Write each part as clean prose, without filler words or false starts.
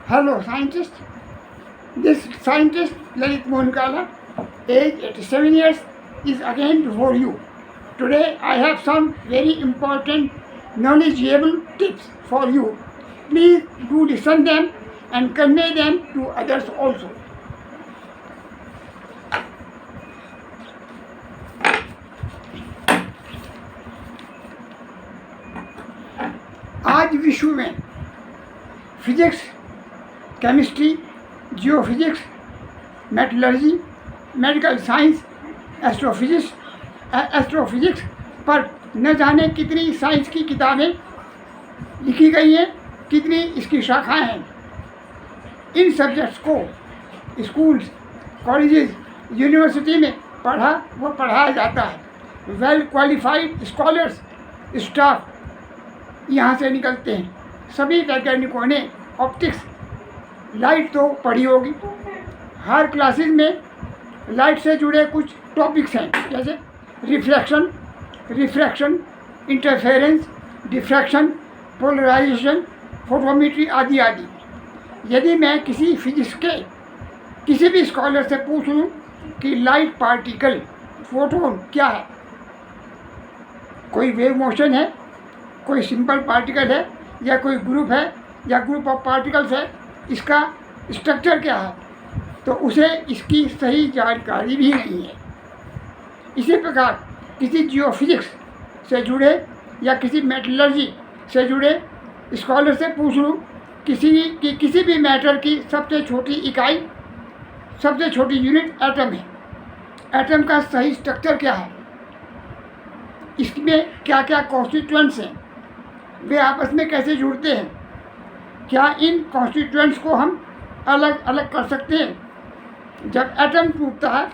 Hello, scientist. This scientist, Lalit Mohankala, age 87 years, is again before you. Today, I have some very important, knowledgeable tips for you. Please do listen them and convey them to others also. आज विश्व में physics, chemistry, geophysics, metallurgy, medical science, astrophysics पर न जाने कितनी science की किताबें लिखी गई हैं, कितनी इसकी शाखाएं हैं। इन सब्जेक्ट्स को स्कूल्स, कॉलेजेस, यूनिवर्सिटी में पढ़ाया जाता है। वेल क्वालिफाइड स्कॉलर्स, स्टाफ यहाँ से निकलते हैं। सभी वैज्ञानिकों ने ऑप्टिक्स, लाइट तो पढ़ी होगी। हर क्लासेस में लाइट से जुड़े कुछ टॉपिक्स हैं, जैसे refraction, interference, diffraction, polarisation, photometry आदि आदि। यदि मैं किसी फिजिक्स के किसी भी स्कॉलर से पूछ लूँ कि लाइट पार्टिकल, फोटोन क्या है, कोई वेव मोशन है, कोई सिंपल पार्टिकल है, या कोई ग्रुप है या ग्रुप ऑफ पार्टिकल्स है, इसका स्ट्रक्चर क्या है, तो उसे इसकी सही जानकारी भी नहीं है। इसी प्रकार किसी जियोफिजिक्स से जुड़े या किसी मेटलर्जी से जुड़े स्कॉलर से पूछ लूँ किसी भी मैटर की सबसे छोटी इकाई, सबसे छोटी यूनिट एटम है। एटम का सही स्ट्रक्चर क्या है, इसमें क्या क्या कॉन्स्टिट्यूएंट्स हैं, वे आपस में कैसे जुड़ते हैं, क्या इन कॉन्स्टिट्यूएंट्स को हम अलग अलग कर सकते हैं। जब एटम टूटता है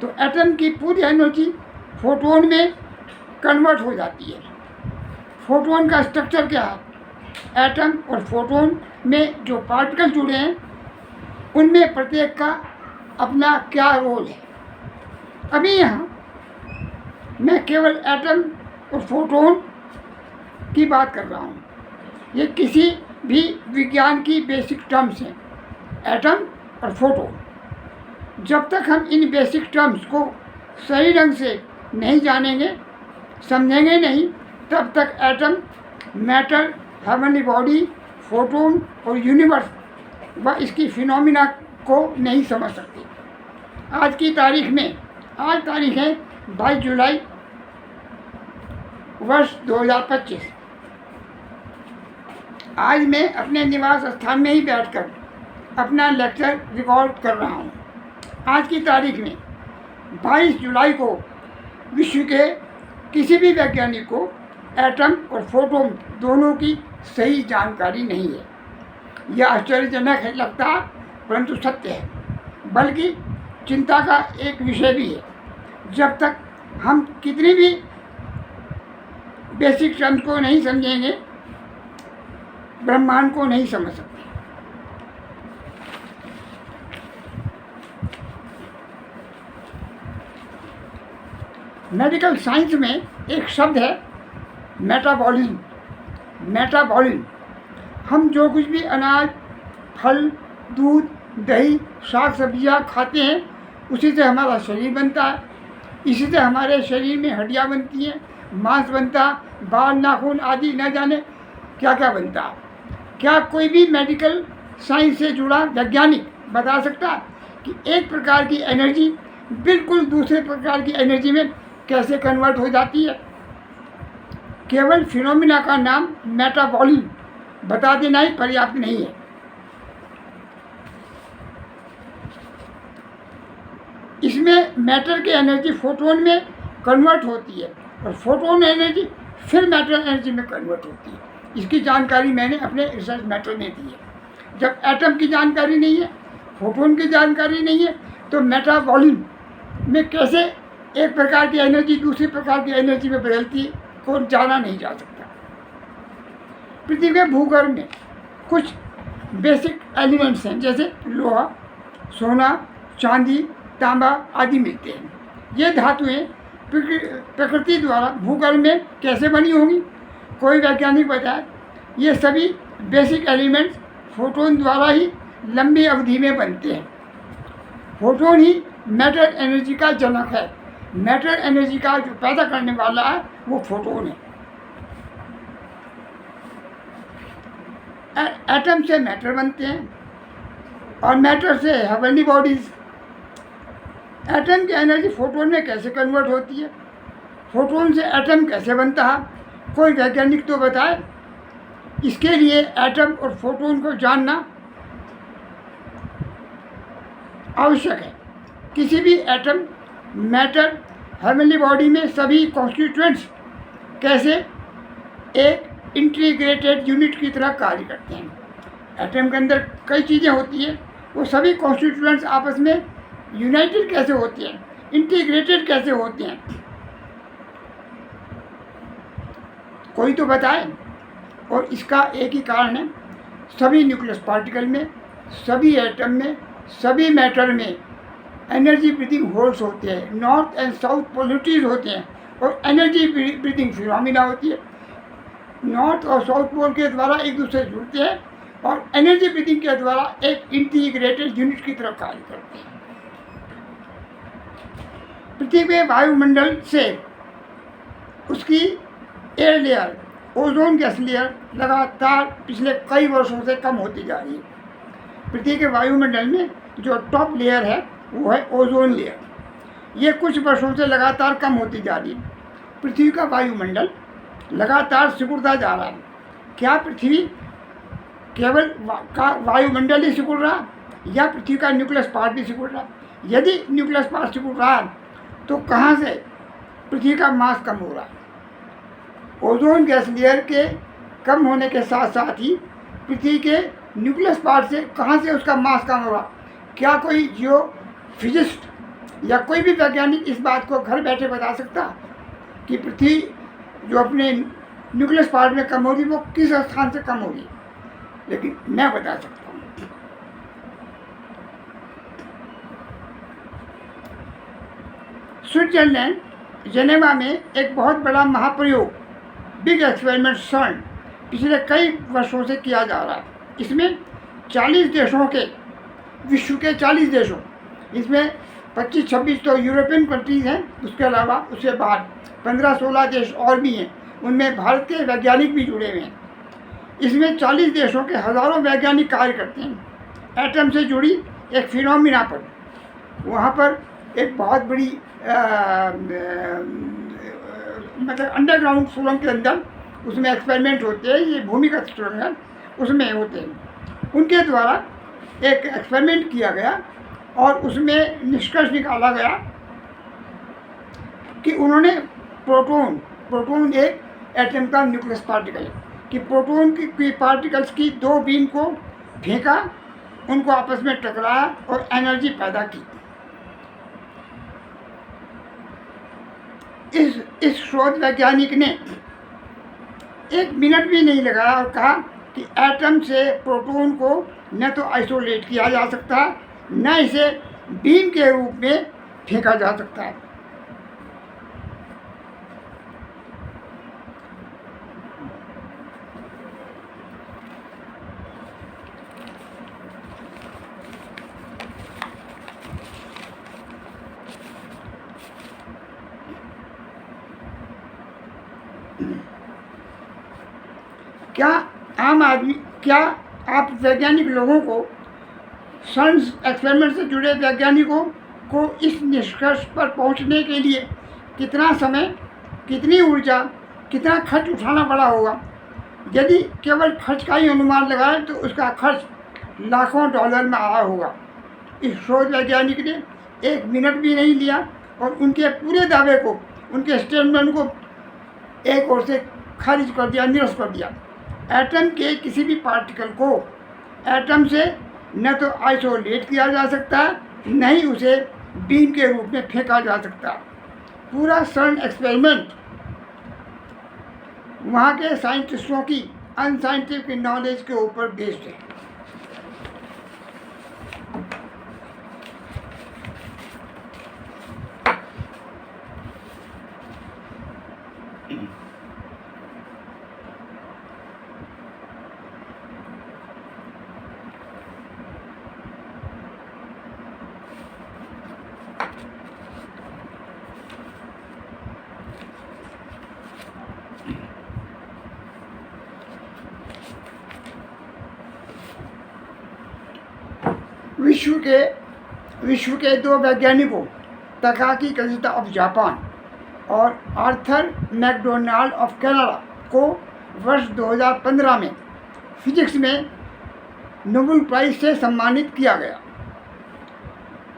तो एटम की पूरी एनर्जी फोटोन में कन्वर्ट हो जाती है। फोटोन का स्ट्रक्चर क्या है, एटम और फोटोन में जो पार्टिकल जुड़े हैं उनमें प्रत्येक का अपना क्या रोल है। अभी यहाँ मैं केवल एटम और फोटोन की बात कर रहा हूँ। ये किसी भी विज्ञान की बेसिक टर्म्स हैं, एटम और फोटोन। जब तक हम इन बेसिक टर्म्स को सही ढंग से नहीं जानेंगे, समझेंगे नहीं, तब तक atom, matter, heavenly body, photon और यूनिवर्स व इसकी फिनोमिना को नहीं समझ सकते। आज की तारीख में, आज तारीख है 22 जुलाई वर्ष 2025। आज मैं अपने निवास स्थान में ही बैठकर अपना लेक्चर रिकॉर्ड कर रहा हूँ। आज की तारीख में 22 जुलाई को विश्व के किसी भी वैज्ञानिक को एटम और फोटोन दोनों की सही जानकारी नहीं है। यह आश्चर्यजनक है लगता है, परंतु सत्य है, बल्कि चिंता का एक विषय भी है। जब तक हम कितनी भी बेसिक टर्म्स को नहीं समझेंगे, ब्रह्मांड को नहीं समझ सकते। मेडिकल साइंस में एक शब्द है मेटाबॉलिज्म। मेटाबॉलिज्म, हम जो कुछ भी अनाज, फल, दूध, दही, साग सब्जियाँ खाते हैं, उसी से हमारा शरीर बनता है। इसी से हमारे शरीर में हड्डियाँ बनती हैं, मांस बनता, बाल, नाखून आदि न जाने क्या क्या बनता है। क्या कोई भी मेडिकल साइंस से जुड़ा वैज्ञानिक बता सकता है कि एक प्रकार की एनर्जी बिल्कुल दूसरे प्रकार की एनर्जी में कैसे कन्वर्ट हो जाती है। केवल फिनोमिना का नाम मेटाबॉलिज्म बता देना ही पर्याप्त नहीं है। इसमें मैटर की एनर्जी फोटोन में कन्वर्ट होती है और फोटोन एनर्जी फिर मैटर एनर्जी में कन्वर्ट होती है। इसकी जानकारी मैंने अपने रिसर्च मैटर में दी है। जब एटम की जानकारी नहीं है, फोटोन की जानकारी नहीं है, तो मेटाबॉलिज्म में कैसे एक प्रकार की एनर्जी दूसरी प्रकार की एनर्जी में बदलती है को जाना नहीं जा सकता। पृथ्वी के भूगर्भ में कुछ बेसिक एलिमेंट्स हैं, जैसे लोहा, सोना, चांदी, तांबा आदि मिलते हैं। ये धातुएं प्रकृति द्वारा भूगर्भ में कैसे बनी होंगी, कोई वैज्ञानिक बताए। ये सभी बेसिक एलिमेंट्स फोटोन द्वारा ही लंबी अवधि में बनते हैं। फोटोन ही मैटर एनर्जी का जनक है। मैटर एनर्जी का जो पैदा करने वाला है वो फोटोन है। एटम से मैटर बनते हैं और मैटर से हेवनली बॉडीज। एटम की एनर्जी फोटोन में कैसे कन्वर्ट होती है, फोटोन से एटम कैसे बनता है, कोई वैज्ञानिक तो बताए। इसके लिए एटम और फोटोन को जानना आवश्यक है। किसी भी एटम, मैटर, हेवनली बॉडी में सभी कॉन्स्टिट्यूएंट्स कैसे एक इंटीग्रेटेड यूनिट की तरह कार्य करते हैं। एटम के अंदर कई चीज़ें होती हैं, वो सभी कॉन्स्टिट्यूएंट्स आपस में यूनाइटेड कैसे होती हैं, इंटीग्रेटेड कैसे होती हैं, कोई तो बताए। और इसका एक ही कारण है, सभी न्यूक्लियस पार्टिकल में, सभी एटम में, सभी मैटर में एनर्जी ब्रीदिंग होल्स होते हैं, नॉर्थ एंड साउथ पोलरिटीज होते हैं और एनर्जी ब्रीदिंग फिनोमिना होती है। नॉर्थ और साउथ पोल के द्वारा एक दूसरे से जुड़ते हैं और एनर्जी ब्रीदिंग के द्वारा एक इंटीग्रेटेड यूनिट की तरह कार्य करते हैं। पृथ्वी के वायुमंडल से उसकी air layer, ozone gas layer लगातार पिछले कई वर्षों से कम होती जा रही है। पृथ्वी के वायुमंडल में जो टॉप लेयर है वो है ओजोन लेयर। ये कुछ वर्षों से लगातार कम होती जा रही है। पृथ्वी का वायुमंडल लगातार सिकुड़ता जा रहा है। क्या पृथ्वी केवल का वायुमंडल ही सिकुड़ रहा या पृथ्वी का न्यूक्लियस पार्ट भी सिकुड़ रहा? यदि न्यूक्लियस पार्ट सिकुड़ रहा है तो कहाँ से पृथ्वी का मास कम हो रहा है? ओजोन गैस लेयर के कम होने के साथ साथ ही पृथ्वी के न्यूक्लियस पार्ट से कहाँ से उसका मास कम हो रहा? क्या कोई जियो फिजिस्ट या कोई भी वैज्ञानिक इस बात को घर बैठे बता सकता कि पृथ्वी जो अपने न्यूक्लियस पार्ट में कम हो रही वो किस स्थान से कम हो रही? लेकिन मैं बता सकता हूँ। स्विट्जरलैंड जेनेवा में एक बहुत बड़ा महाप्रयोग, बिग एक्सपेरिमेंट सर्न, पिछले कई वर्षों से किया जा रहा है। इसमें 40 देशों के, विश्व के 40 देशों, इसमें 25-26 तो यूरोपियन कंट्रीज़ हैं, उसके अलावा उसके बाद 15-16 देश और भी हैं, उनमें भारत के वैज्ञानिक भी जुड़े हुए हैं। इसमें 40 देशों के हज़ारों वैज्ञानिक कार्य करते हैं एटम से जुड़ी एक फिनोमिना पर। वहाँ पर एक बहुत बड़ी मतलब अंडरग्राउंड सुरंग के अंदर उसमें एक्सपेरिमेंट होते हैं, ये भूमिगत सुरंग है, उसमें होते हैं। उनके द्वारा एक एक्सपेरिमेंट किया गया और उसमें निष्कर्ष निकाला गया कि उन्होंने प्रोटॉन एक एटम का न्यूक्लियस पार्टिकल है, कि प्रोटॉन की पार्टिकल्स की दो बीम को फेंका, उनको आपस में टकराया और एनर्जी पैदा की। इस शोध वैज्ञानिक ने 1 मिनट भी नहीं लगाया और कहा कि एटम से प्रोटॉन को न तो आइसोलेट किया जा सकता, न इसे बीम के रूप में फेंका जा सकता है। क्या आप वैज्ञानिक लोगों को, सर्न एक्सपेरिमेंट से जुड़े वैज्ञानिकों को इस निष्कर्ष पर पहुंचने के लिए कितना समय, कितनी ऊर्जा, कितना खर्च उठाना पड़ा होगा? यदि केवल खर्च का ही अनुमान लगाएं तो उसका खर्च लाखों डॉलर में आया होगा। इस शोध वैज्ञानिक ने 1 मिनट भी नहीं लिया और उनके पूरे दावे को, उनके स्टेटमेंट को एक ओर से खारिज कर दिया, निरस्त कर दिया। एटम के किसी भी पार्टिकल को एटम से न तो आइसोलेट किया जा सकता, न ही उसे बीम के रूप में फेंका जा सकता। पूरा सर्न एक्सपेरिमेंट वहाँ के साइंटिस्टों की अनसाइंटिफिक नॉलेज के ऊपर बेस्ड है। विश्व के दो वैज्ञानिकों तकाकी कजिता ऑफ जापान और आर्थर मैकडोनाल्ड ऑफ कनाडा को वर्ष 2015 में फिजिक्स में नोबेल प्राइज़ से सम्मानित किया गया।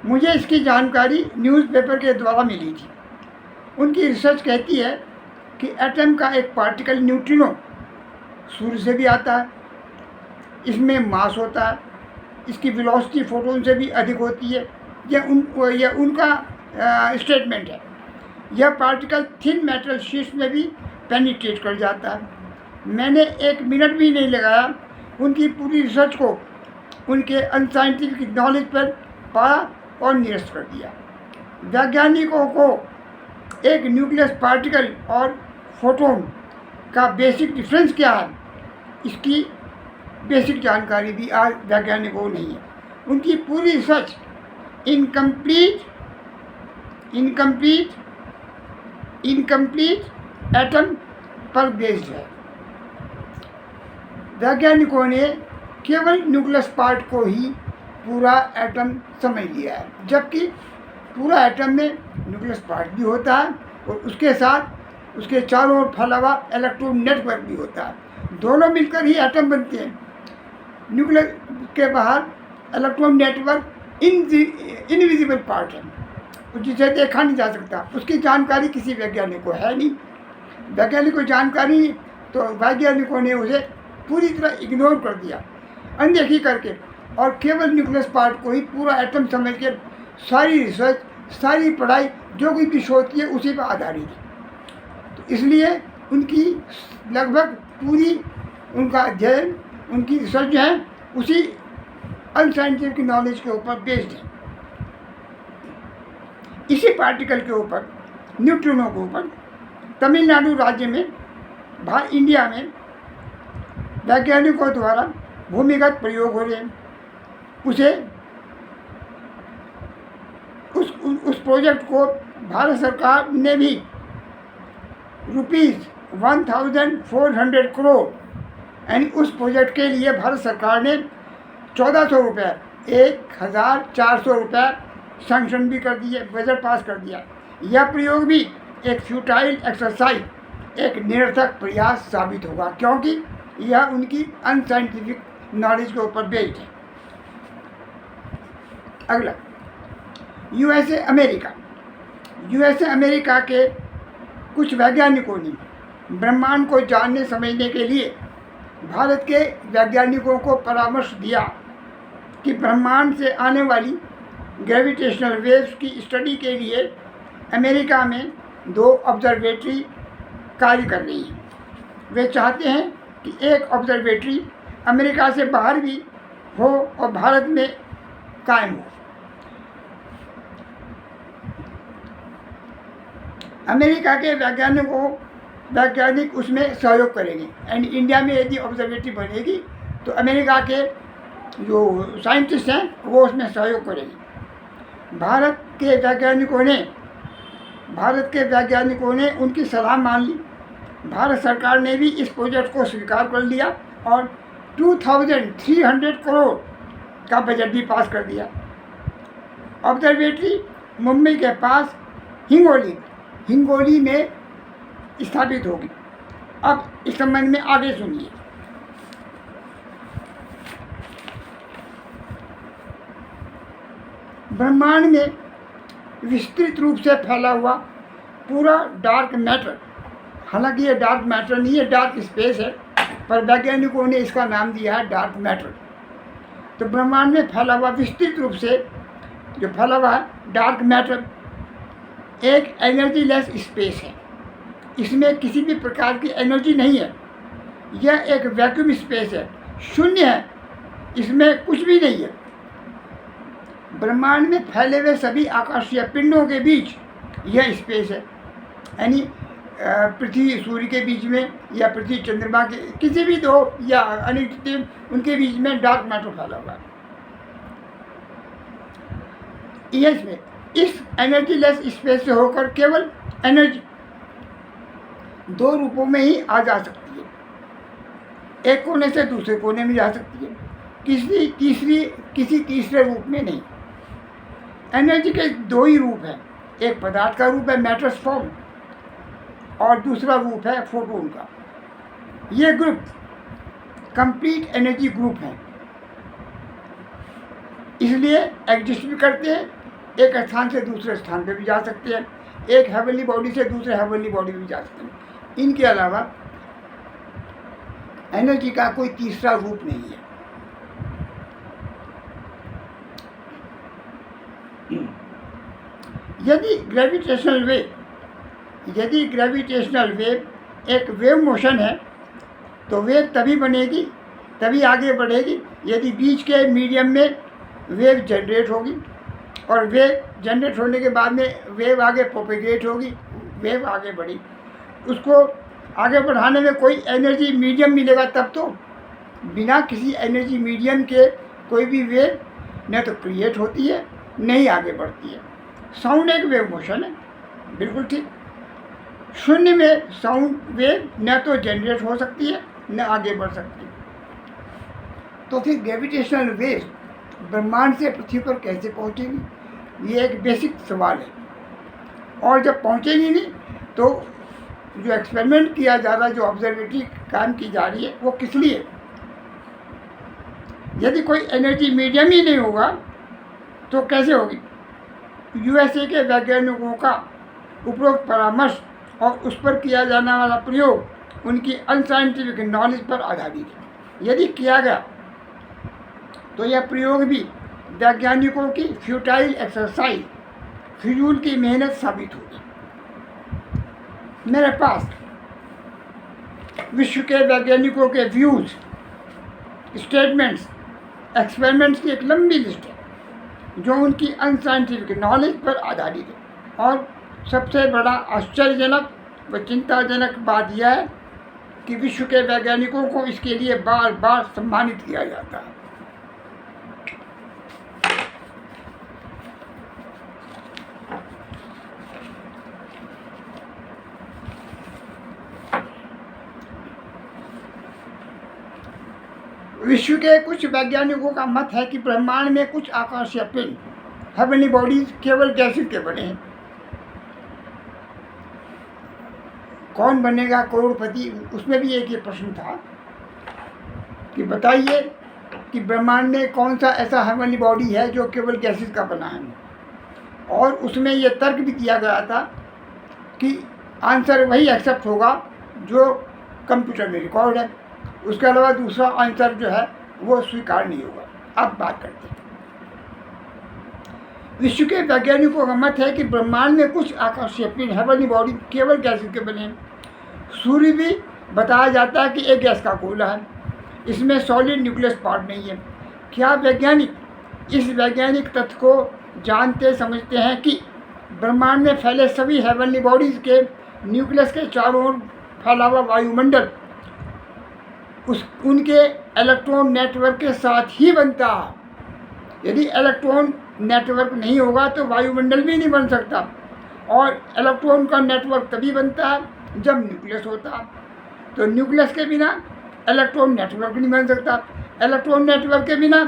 मुझे इसकी जानकारी न्यूज़पेपर के द्वारा मिली थी। उनकी रिसर्च कहती है कि एटम का एक पार्टिकल न्यूट्रिनो सूर्य से भी आता है, इसमें मास होता है, इसकी वेलोसिटी फोटोन से भी अधिक होती है। यह उनका स्टेटमेंट है। यह पार्टिकल थिन मेटल शीट्स में भी पेनिट्रेट कर जाता है। मैंने 1 मिनट भी नहीं लगाया उनकी पूरी रिसर्च को उनके अनसाइंटिफिक नॉलेज पर पाया और निरस्त कर दिया। वैज्ञानिकों को एक न्यूक्लियस पार्टिकल और फोटोन का बेसिक डिफरेंस क्या है, इसकी बेसिक जानकारी भी आज वैज्ञानिकों को नहीं है। उनकी पूरी रिसर्च इनकम्प्लीट एटम पर बेस्ड है। वैज्ञानिकों ने केवल न्यूक्लियस पार्ट को ही पूरा एटम समझ लिया है, जबकि पूरा एटम में न्यूक्लियस पार्ट भी होता है और उसके साथ उसके चारों ओर फैला हुआ इलेक्ट्रॉन नेटवर्क भी होता है। दोनों मिलकर ही एटम बनते हैं। न्यूक्लियस के बाहर इलेक्ट्रॉन नेटवर्क इनविजिबल पार्ट है, जिसे देखा नहीं जा सकता। उसकी जानकारी किसी वैज्ञानिक को है नहीं। वैज्ञानिक को जानकारी नहीं, तो वैज्ञानिकों ने उसे पूरी तरह इग्नोर कर दिया, अनदेखी करके, और केवल न्यूक्लियस पार्ट को ही पूरा एटम समझ के सारी रिसर्च, सारी पढ़ाई, जो कोई भी शोध की है उसी पर आधारित है। तो इसलिए उनकी लगभग पूरी उनका अध्ययन, उनकी रिसर्च जो है उसी अनसाइंटिफिक नॉलेज के ऊपर बेस्ड है। इसी पार्टिकल के ऊपर, न्यूट्रिनो के ऊपर, तमिलनाडु राज्य में इंडिया में वैज्ञानिकों द्वारा भूमिगत प्रयोग हो रहे हैं। उस प्रोजेक्ट को भारत सरकार ने भी ₹1400 करोड़, यानी उस प्रोजेक्ट के लिए भारत सरकार ने 1400 रुपये, 1400 रुपये सैंक्शन भी कर दिए, बजट पास कर दिया। यह प्रयोग भी एक फ्यूटाइल एक्सरसाइज, एक निरर्थक प्रयास साबित होगा, क्योंकि यह उनकी अनसाइंटिफिक नॉलेज के ऊपर बेस्ड है। अगला, यूएसए अमेरिका के कुछ वैज्ञानिकों ने ब्रह्मांड को जानने समझने के लिए भारत के वैज्ञानिकों को परामर्श दिया कि ब्रह्मांड से आने वाली ग्रेविटेशनल वेव्स की स्टडी के लिए अमेरिका में 2 ऑब्जर्वेटरी कार्य कर रही हैं। वे चाहते हैं कि एक ऑब्जर्वेटरी अमेरिका से बाहर भी हो और भारत में कायम हो। अमेरिका के वैज्ञानिक उसमें सहयोग करेंगे, एंड इंडिया में यदि ऑब्जर्वेटरी बनेगी तो अमेरिका के जो साइंटिस्ट हैं वो उसमें सहयोग करेंगे। भारत के वैज्ञानिकों ने उनकी सलाह मान ली। भारत सरकार ने भी इस प्रोजेक्ट को स्वीकार कर लिया और 2300 करोड़ का बजट भी पास कर दिया। ऑब्जर्वेटरी मुंबई के पास हिंगोली में स्थापित होगी। अब इस संबंध में आगे सुनिए। ब्रह्मांड में विस्तृत रूप से फैला हुआ पूरा डार्क मैटर, हालांकि ये डार्क मैटर नहीं है, डार्क स्पेस है, पर वैज्ञानिकों ने इसका नाम दिया है डार्क मैटर। तो ब्रह्मांड में फैला हुआ विस्तृत रूप से जो फैला हुआ है डार्क मैटर एक एनर्जीलेस स्पेस है। इसमें किसी भी प्रकार की एनर्जी नहीं है। यह एक वैक्यूम स्पेस है, शून्य है, इसमें कुछ भी नहीं है। ब्रह्मांड में फैले हुए सभी आकाशीय पिंडों के बीच यह स्पेस है, यानी पृथ्वी सूर्य के बीच में या पृथ्वी चंद्रमा के किसी भी दो या अनिश्चित उनके बीच में डार्क मैटर फैला हुआ है। इसमें इस एनर्जीलेस स्पेस से होकर केवल एनर्जी 2 रूपों में ही आ जा सकती है। एक कोने से दूसरे कोने में जा सकती है। किसी तीसरे रूप में नहीं। एनर्जी के दो ही रूप हैं, एक पदार्थ का रूप है मैटर्स फॉर्म, और दूसरा रूप है फोटोन का। ये ग्रुप कंप्लीट एनर्जी ग्रुप है, इसलिए एग्जिस्ट भी करते हैं, एक स्थान से दूसरे स्थान पे भी जा सकते हैं, एक हेवनली बॉडी से दूसरे हेवनली बॉडी में भी जा सकते हैं। इनके अलावा एनर्जी का कोई तीसरा रूप नहीं है। यदि ग्रेविटेशनल वेव एक वेव मोशन है तो वेव तभी बनेगी, तभी आगे बढ़ेगी यदि बीच के मीडियम में वेव जनरेट होगी, और वेव जनरेट होने के बाद में वेव आगे प्रोपेगेट होगी, वेव आगे बढ़ी, उसको आगे बढ़ाने में कोई एनर्जी मीडियम मिलेगा तब तो। बिना किसी एनर्जी मीडियम के कोई भी वेव न तो क्रिएट होती है न ही आगे बढ़ती है। साउंड एक वेव मोशन है, बिल्कुल ठीक। शून्य में साउंड वेव न तो जनरेट हो सकती है न आगे बढ़ सकती है। तो फिर ग्रेविटेशनल वेव ब्रह्मांड से पृथ्वी पर कैसे पहुंचेंगी, ये एक बेसिक सवाल है। और जब पहुंचेंगी नहीं तो जो एक्सपेरिमेंट किया जा रहा है, जो ऑब्जर्वेटरी काम की जा रही है, वो किस लिए? यदि कोई एनर्जी मीडियम ही नहीं होगा तो कैसे होगी? यूएसए के वैज्ञानिकों का उपरोक्त परामर्श और उस पर किया जाने वाला प्रयोग उनकी अनसाइंटिफिक नॉलेज पर आधारित है। यदि किया गया तो यह प्रयोग भी वैज्ञानिकों की फ्यूटाइल एक्सरसाइज, फिजूल की मेहनत साबित होगी। मेरे पास विश्व के वैज्ञानिकों के व्यूज, स्टेटमेंट्स, एक्सपेरिमेंट्स की एक लंबी लिस्ट है जो उनकी अनसाइंटिफिक नॉलेज पर आधारित है। और सबसे बड़ा आश्चर्यजनक व चिंताजनक बात यह है कि विश्व के वैज्ञानिकों को इसके लिए बार बार सम्मानित किया जाता है। विश्व के कुछ वैज्ञानिकों का मत है कि ब्रह्मांड में कुछ आकाशीय पिंड, हेवनली बॉडीज, केवल गैसेस के बने हैं। कौन बनेगा करोड़पति, उसमें भी एक ये प्रश्न था कि बताइए कि ब्रह्मांड में कौन सा ऐसा हेवनली बॉडी है जो केवल गैसेस का बना है। और उसमें ये तर्क भी दिया गया था कि आंसर वही एक्सेप्ट होगा जो कंप्यूटर में रिकॉर्ड है, उसके अलावा दूसरा आंसर जो है वो स्वीकार नहीं होगा। अब बात करते हैं। विश्व के वैज्ञानिकों का मत है कि ब्रह्मांड में कुछ आकाशीय पिंड, हेवनली बॉडी, केवल गैसेस के बने हैं। सूर्य भी बताया जाता है कि एक गैस का गोला है, इसमें सॉलिड न्यूक्लियस पार्ट नहीं है। क्या वैज्ञानिक इस वैज्ञानिक तथ्य को जानते समझते हैं कि ब्रह्मांड में फैले सभी हेवनली बॉडीज के न्यूक्लियस के चारों ओर फैला हुआ वायुमंडल उनके इलेक्ट्रॉन नेटवर्क के साथ ही बनता है। यदि इलेक्ट्रॉन नेटवर्क नहीं होगा तो वायुमंडल भी नहीं बन सकता, और इलेक्ट्रॉन का नेटवर्क तभी बनता है जब न्यूक्लियस होता है। तो न्यूक्लियस के बिना इलेक्ट्रॉन नेटवर्क नहीं बन सकता, इलेक्ट्रॉन नेटवर्क के बिना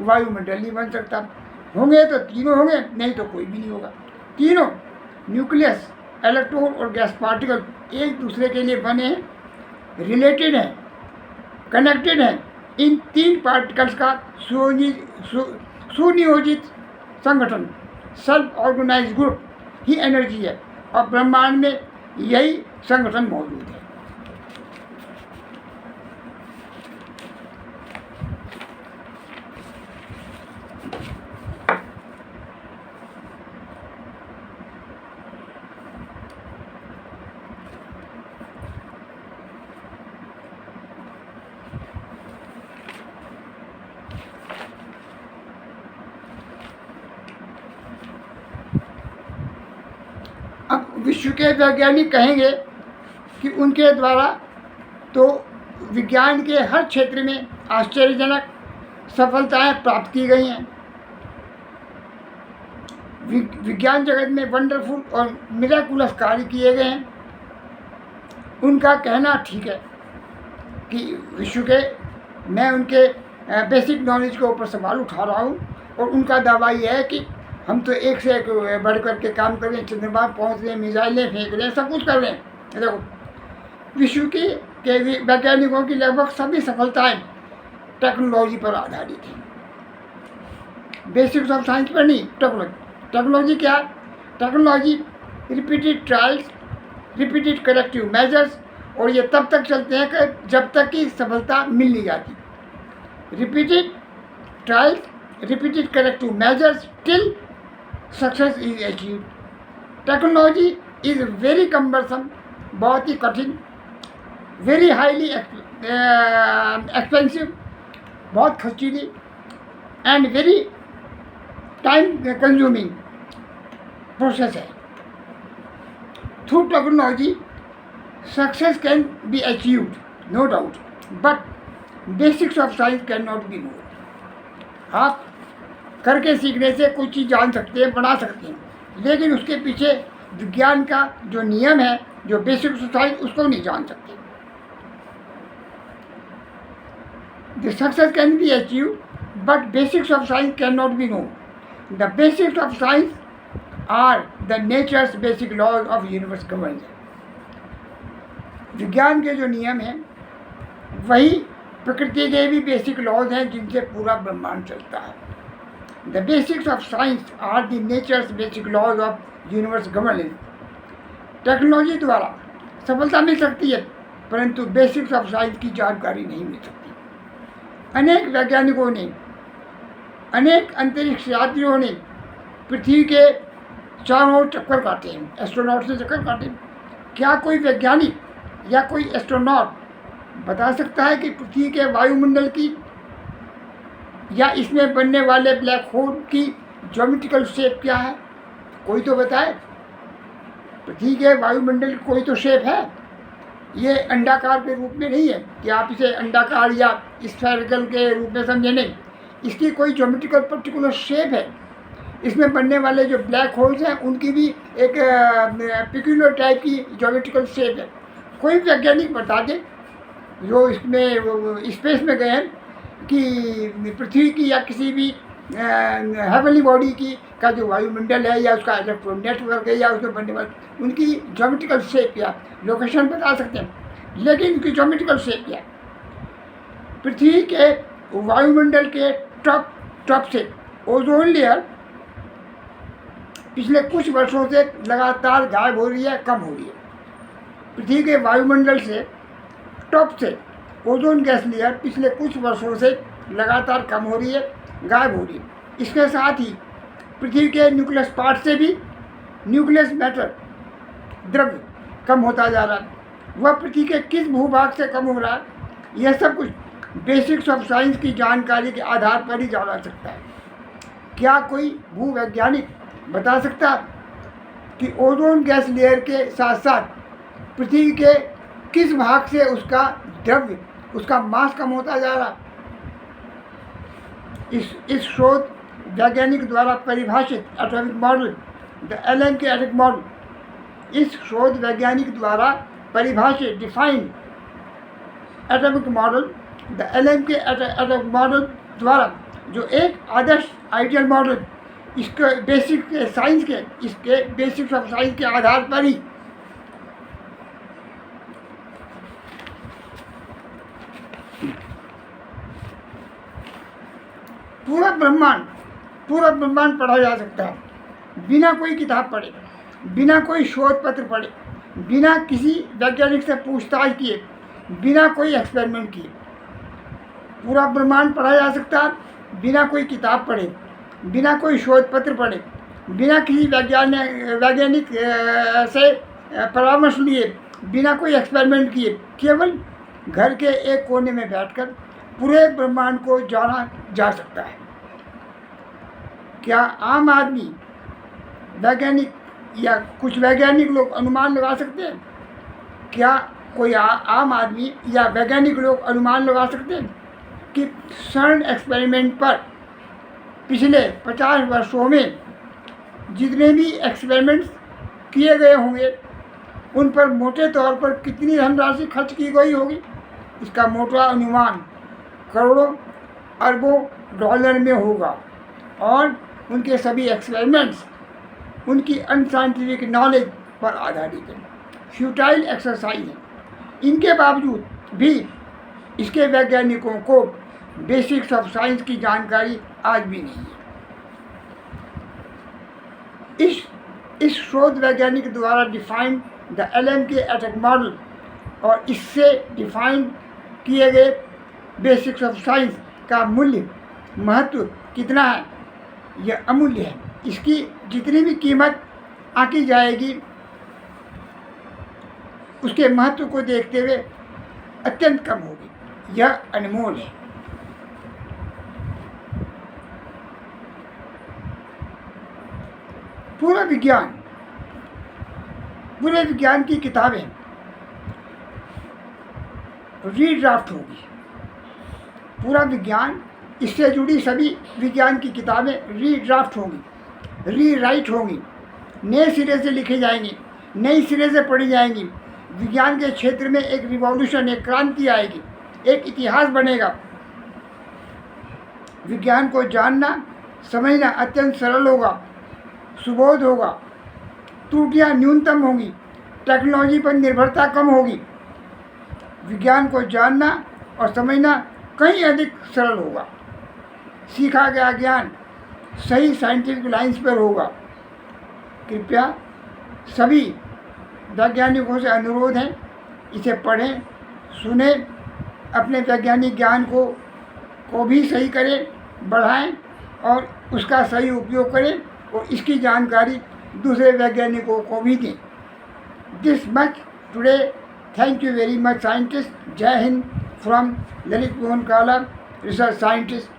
वायुमंडल नहीं बन सकता। होंगे तो तीनों होंगे, नहीं तो कोई भी नहीं होगा। तीनों प्लस इलेक्ट्रॉन और गैस पार्टिकल एक दूसरे के लिए बने हैं, रिलेटेड हैं, कनेक्टेड हैं। इन तीन पार्टिकल्स का सुनियोजित संगठन, सेल्फ ऑर्गेनाइज्ड ग्रुप ही एनर्जी है, और ब्रह्मांड में यही संगठन मौजूद है। अब विश्व के वैज्ञानिक कहेंगे कि उनके द्वारा तो विज्ञान के हर क्षेत्र में आश्चर्यजनक सफलताएं प्राप्त की गई हैं। विज्ञान जगत में वंडरफुल और मिराकुलस कार्य किए गए हैं। उनका कहना ठीक है कि विश्व के, मैं उनके बेसिक नॉलेज के ऊपर सवाल उठा रहा हूँ, और उनका दावा यह है कि हम तो एक से एक बढ़ कर के काम कर रहे हैं, चंद्रमा पहुँच रहे हैं, मिसाइलें फेंक रहे हैं, सब कुछ कर रहे हैं। देखो, विश्व के वैज्ञानिकों की लगभग सभी सफलताएं टेक्नोलॉजी पर आधारित हैं, बेसिक्स ऑफ साइंस पर नहीं। टेक्नोलॉजी क्या? Technology repeated trials, repeated corrective measures, और ये तब तक चलते हैं कि जब तक कि सफलता मिल नहीं जाती। Repeated trials, repeated corrective measures till success is achieved. Technology is very cumbersome, बहुत ही कठिन, वेरी हाईली एक्सपेंसिव, बहुत खर्चीली, and very time consuming process है। Through technology success can be achieved, no doubt, but basics of science can not be known. आप करके सीखने से कोई चीज़ जान सकते हैं, बना सकते हैं, लेकिन उसके पीछे विज्ञान का जो नियम है, जो बेसिक्स ऑफ साइंस, उसको नहीं जान सकते। The success can be achieved, but basics of science can not be known. The basics of science are the nature's basic laws of universe governance. विज्ञान के जो नियम हैं वही प्रकृति के भी बेसिक लॉज हैं जिनसे पूरा ब्रह्मांड चलता है। The basics of science are the nature's basic laws of universe governance. Technology द्वारा सफलता मिल सकती है, परंतु बेसिक्स ऑफ साइंस की जानकारी नहीं मिल सकती। अनेक वैज्ञानिकों ने, अनेक अंतरिक्ष यात्रियों ने पृथ्वी के चारों ओर चक्कर काटे हैं, एस्ट्रोनॉट से चक्कर काटे। क्या कोई वैज्ञानिक या कोई एस्ट्रोनॉट बता सकता है कि पृथ्वी के वायुमंडल की या इसमें बनने वाले ब्लैक होल की ज्योमेट्रिकल शेप क्या है? कोई तो बताए। पृथ्वी के वायुमंडल की कोई तो शेप है। ये अंडाकार के रूप में नहीं है कि आप इसे अंडाकार या स्फेरिकल के रूप में समझे, नहीं। इसकी कोई ज्योमेट्रिकल पर्टिकुलर शेप है। इसमें बनने वाले जो ब्लैक होल्स हैं उनकी भी एक पिक्यूलर टाइप की ज्योमेट्रिकल शेप है। कोई वैज्ञानिक बता दे जो इसमें स्पेस में गए हैं कि पृथ्वी की या किसी भी हेवनली बॉडी की का जो वायुमंडल है या उसका इलेक्ट्रॉन नेटवर्क है या उसमें बनने वाले उनकी ज्योमेट्रिकल शेप या लोकेशन बता सकते हैं, लेकिन उनकी ज्योमेट्रिकल शेप क्या है? पृथ्वी के वायुमंडल के टॉप से ओजोन लेयर पिछले कुछ वर्षों से लगातार गायब हो रही है, कम हो रही है। पृथ्वी के वायुमंडल से टॉप से ओजोन गैस लेयर पिछले कुछ वर्षों से लगातार कम हो रही है, गायब हो रही है। इसके साथ ही पृथ्वी के न्यूक्लियस पार्ट से भी न्यूक्लियस मैटर द्रव्य कम होता जा रहा है। वह पृथ्वी के किस भूभाग से कम हो रहा है, यह सब कुछ बेसिक्स ऑफ साइंस की जानकारी के आधार पर ही जाना सकता है। क्या कोई भूवैज्ञानिक बता सकता कि ओजोन गैस लेयर के साथ साथ पृथ्वी के किस भाग से उसका द्रव्य, उसका मास कम होता जा रहा? इस शोध वैज्ञानिक द्वारा परिभाषित एटॉमिक मॉडल, द एलन के एटॉमिक मॉडल, इस शोध वैज्ञानिक द्वारा परिभाषित defined atomic model, the Allen के एटॉमिक मॉडल द्वारा जो एक आदर्श आइडियल मॉडल, इसके बेसिक साइंस के, इसके बेसिक्स ऑफ साइंस के आधार पर ही पूरा ब्रह्मांड पढ़ा जा सकता है, बिना कोई किताब पढ़े, बिना कोई शोध पत्र पढ़े, बिना किसी वैज्ञानिक से पूछताछ किए, बिना कोई एक्सपेरिमेंट किए। पूरा ब्रह्मांड पढ़ा जा सकता है बिना कोई किताब पढ़े, बिना कोई शोध पत्र पढ़े, बिना किसी वैज्ञानिक से परामर्श लिए, बिना कोई एक्सपेरिमेंट किए, केवल घर के एक कोने में बैठकर पूरे ब्रह्मांड को जाना जा सकता है। क्या आम आदमी, वैज्ञानिक या कुछ वैज्ञानिक लोग अनुमान लगा सकते हैं? क्या कोई आम आदमी या वैज्ञानिक लोग अनुमान लगा सकते हैं कि CERN एक्सपेरिमेंट पर पिछले 50 वर्षों में जितने भी एक्सपेरिमेंट्स किए गए होंगे उन पर मोटे तौर पर कितनी धनराशि खर्च की गई होगी? इसका मोटा अनुमान करोड़ों अरबों डॉलर में होगा और उनके सभी एक्सपेरिमेंट्स उनकी अनसाइंटिफिक नॉलेज पर आधारित है, फ्यूटाइल एक्सरसाइज है। इनके बावजूद भी इसके वैज्ञानिकों को बेसिक्स ऑफ साइंस की जानकारी आज भी नहीं है। इस शोध वैज्ञानिक द्वारा डिफाइंड द LM के एटॉमिक मॉडल और इससे डिफाइन किए गए बेसिक्स ऑफ साइंस का मूल्य महत्व कितना है, यह अमूल्य है। इसकी जितनी भी कीमत आंकी जाएगी उसके महत्व को देखते हुए अत्यंत कम होगी। यह अनमोल है। पूरे विज्ञान की किताबें रीड्राफ्ट होगी। पूरा विज्ञान, इससे जुड़ी सभी विज्ञान की किताबें रीड्राफ्ट होंगी, रीराइट होंगी, नए सिरे से लिखी जाएंगी, नई सिरे से पढ़ी जाएंगी। विज्ञान के क्षेत्र में एक रिवॉल्यूशन, एक क्रांति आएगी, एक इतिहास बनेगा। विज्ञान को जानना समझना अत्यंत सरल होगा, सुबोध होगा, त्रुटियां न्यूनतम होंगी, टेक्नोलॉजी पर निर्भरता कम होगी। विज्ञान को जानना और समझना कहीं अधिक सरल होगा। सीखा गया ज्ञान सही साइंटिफिक लाइंस पर होगा। कृपया सभी वैज्ञानिकों से अनुरोध है, इसे पढ़ें, सुने, अपने वैज्ञानिक ज्ञान को भी सही करें, बढ़ाएं और उसका सही उपयोग करें और इसकी जानकारी दूसरे वैज्ञानिकों को भी दें। This much today. Thank you very much scientist. जय हिंद फ्रॉम ललित मोहन काला, रिसर्च साइंटिस्ट।